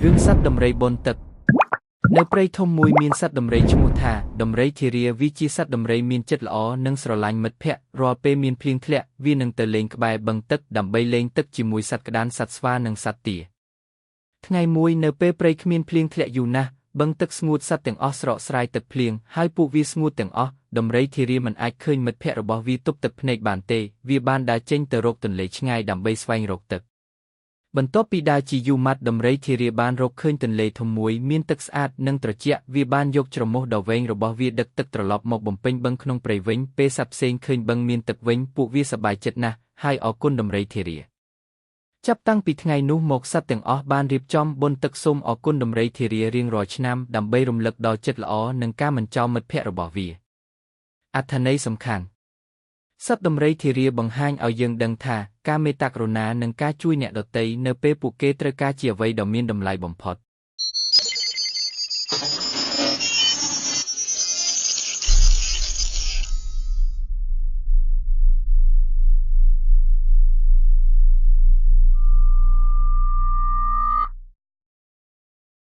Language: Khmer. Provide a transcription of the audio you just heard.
រឿងសត្វដំរីបនទឹកនៅព្រៃធំមួយមានសត្វដំរីឈ្មោះថាដំរីធារាវាជាសត្វដំរីមានចិត្តល្អនិងស្រឡាញ់មិត្តភក្តិរាល់ពេលមានភ្លៀងធ្លាក់វានឹងទៅលេងក្បែរបឹងទឹកដើម្បីលេងទឹកជាមួយសត្វក្តាមសត្វស្វានិងសត្វទាថ្ងៃមួយនៅពេលព្រៃគ្មានភ្លៀងធ្លាក់យូរណាស់បឹងទឹកស្ងួតសត្វទាំងអស់ស្រកស្រាយទឹកភ្លៀងហើយពួកវាស្ងួតទាំងអស់ដំរីធារាមិនអាចឃើញមិត្តភក្តិរបស់វាទប់ទឹកភ្នែកបានទេវាបានដើរចេញទៅរកទន្លេឆ្ងាយដើម្បីស្វែងរកទឹកបន្ទាប់ពីដើរជាយូរម៉ាត់ដំរីធារាបានរកឃើញទន្លេធំមួយមានទឹកស្អាតនិងត្រជាក់វាបានយកច្រមុះដ៏វែងរបស់វាដឹកទឹកត្រឡប់មកបំពេញបឹងក្នុងព្រៃវិញពេលសត្វផ្សេងឃើញបឹងមានទឹកវិញពួកវាសប្បាយចិត្តណាស់ហើយអរគុណដំរីធារាចាប់តាំងពីថ្ងៃនោះមកសត្វទាំងអស់បានរៀបចំបុណ្យទឹកសូមអរគុណដំរីធារារៀងរាល់ឆ្នាំដើម្បីរំលឹកដល់ចិត្តល្អនិងការមិនចោលមិត្តភក្តិរបស់វាអត្ថន័យសំខាន់សត្វដំរីធារាបង្ហាញឲ្យយើងដឹងថាការមេត្តាករុណានិងការជួយអ្នកដទៃនៅពេលពួកគេត្រូវការជាអ្វីដ៏មានតម្លៃបំផុត